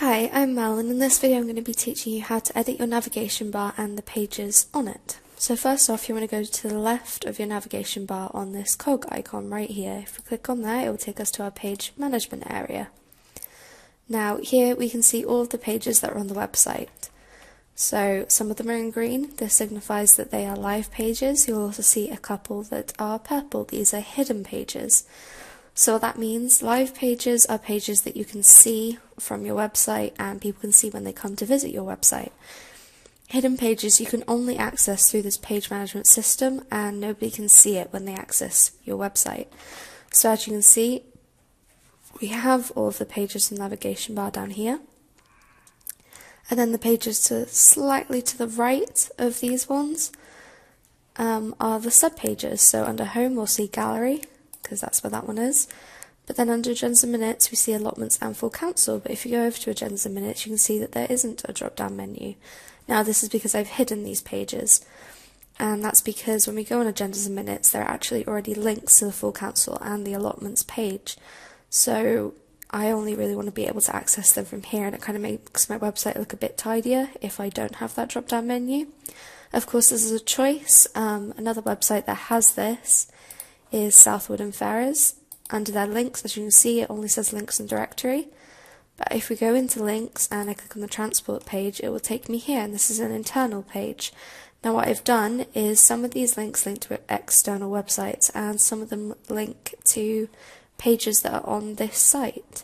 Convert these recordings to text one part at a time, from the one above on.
Hi, I'm Mel, and in this video I'm going to be teaching you how to edit your navigation bar and the pages on it. So first off, you want to go to the left of your navigation bar on this cog icon right here. If we click on that, it will take us to our page management area. Now here we can see all of the pages that are on the website. So some of them are in green. This signifies that they are live pages. You'll also see a couple that are purple. These are hidden pages. So what that means, live pages are pages that you can see from your website and people can see when they come to visit your website. Hidden pages you can only access through this page management system and nobody can see it when they access your website. So as you can see, we have all of the pages in the navigation bar down here. And then the pages slightly to the right of these ones are the subpages. So under home we'll see gallery, because that's where that one is. But then under Agendas and Minutes we see allotments and full council, but if you go over to Agendas and Minutes you can see that there isn't a drop down menu. Now this is because I've hidden these pages, and that's because when we go on Agendas and Minutes there are actually already links to the full council and the allotments page. So I only really want to be able to access them from here, and it kind of makes my website look a bit tidier if I don't have that drop down menu. Of course this is a choice. Another website that has this is Southwood and Ferrers. Under their links, as you can see, it only says links and directory. But if we go into links and I click on the transport page, it will take me here, and this is an internal page. Now what I've done is some of these links link to external websites and some of them link to pages that are on this site.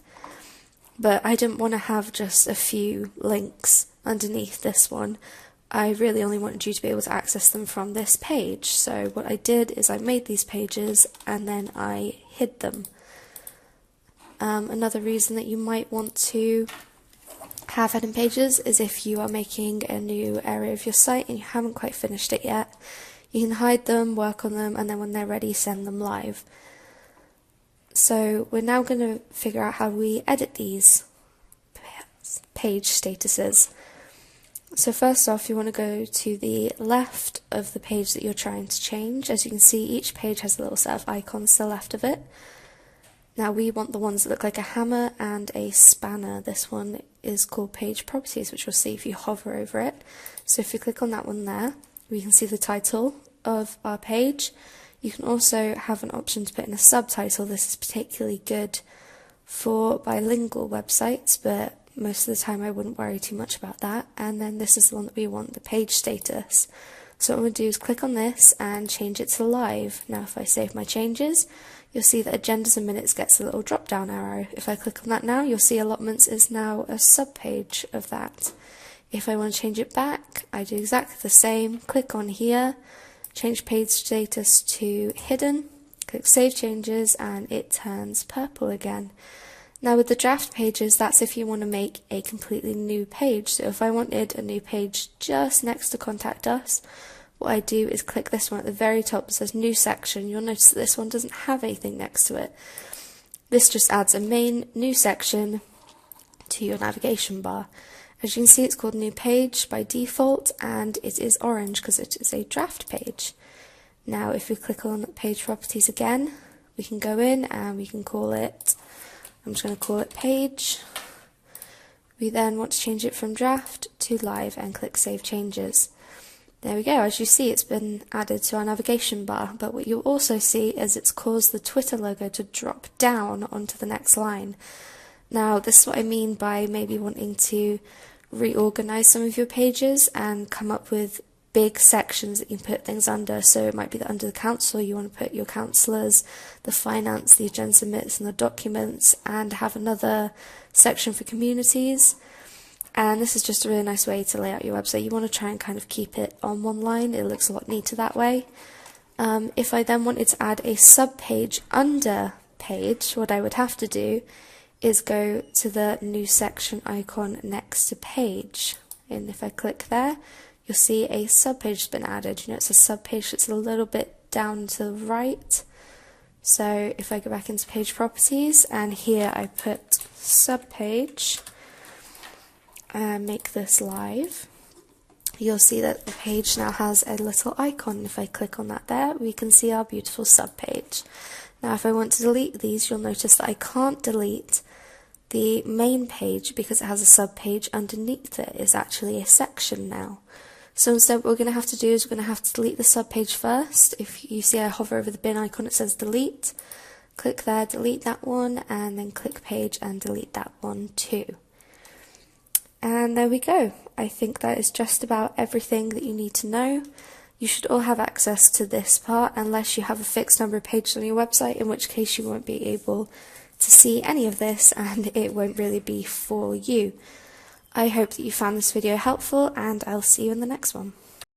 But I didn't want to have just a few links underneath this one. I really only wanted you to be able to access them from this page. So what I did is I made these pages and then I hid them. Another reason that you might want to have hidden pages is if you are making a new area of your site and you haven't quite finished it yet. You can hide them, work on them, and then when they're ready, send them live. So we're now going to figure out how we edit these page statuses. So first off, you want to go to the left of the page that you're trying to change. As you can see, each page has a little set of icons to the left of it. Now we want the ones that look like a hammer and a spanner. This one is called page properties, which you'll see if you hover over it. So if you click on that one there, we can see the title of our page. You can also have an option to put in a subtitle. This is particularly good for bilingual websites, but most of the time I wouldn't worry too much about that. And then this is the one that we want, the page status. So what I'm going to do is click on this and change it to live. Now if I save my changes, you'll see that Agendas and Minutes gets a little drop down arrow. If I click on that now, you'll see allotments is now a subpage of that. If I want to change it back, I do exactly the same. Click on here, change page status to hidden, click save changes, and it turns purple again. Now with the draft pages, that's if you want to make a completely new page. So if I wanted a new page just next to Contact Us, what I do is click this one at the very top that says New Section. You'll notice that this one doesn't have anything next to it. This just adds a main new section to your navigation bar. As you can see, it's called New Page by default, and it is orange because it is a draft page. Now if we click on Page Properties again, we can go in and we can call it, I'm just going to call it Page. We then want to change it from draft to live and click Save Changes. There we go. As you see, it's been added to our navigation bar, but what you'll also see is it's caused the Twitter logo to drop down onto the next line. Now this is what I mean by maybe wanting to reorganize some of your pages and come up with big sections that you can put things under. So it might be that under the council you want to put your councillors, the finance, the agenda minutes and the documents, and have another section for communities. And this is just a really nice way to lay out your website. You want to try and kind of keep it on one line. It looks a lot neater that way. If I then wanted to add a sub-page under page, what I would have to do is go to the new section icon next to page. And if I click there, you'll see a sub-page has been added. You know, it's a sub-page that's a little bit down to the right. So if I go back into page properties, and here I put sub-page, and make this live, you'll see that the page now has a little icon. If I click on that there, we can see our beautiful sub-page. Now if I want to delete these, you'll notice that I can't delete the main page, because it has a sub-page underneath it, is actually a section now. So instead what we're going to have to do is we're going to have to delete the sub-page first. If you see I hover over the bin icon, it says delete. Click there, delete that one, and then click page and delete that one too. And there we go. I think that is just about everything that you need to know. You should all have access to this part unless you have a fixed number of pages on your website, in which case you won't be able to see any of this and it won't really be for you. I hope that you found this video helpful, and I'll see you in the next one.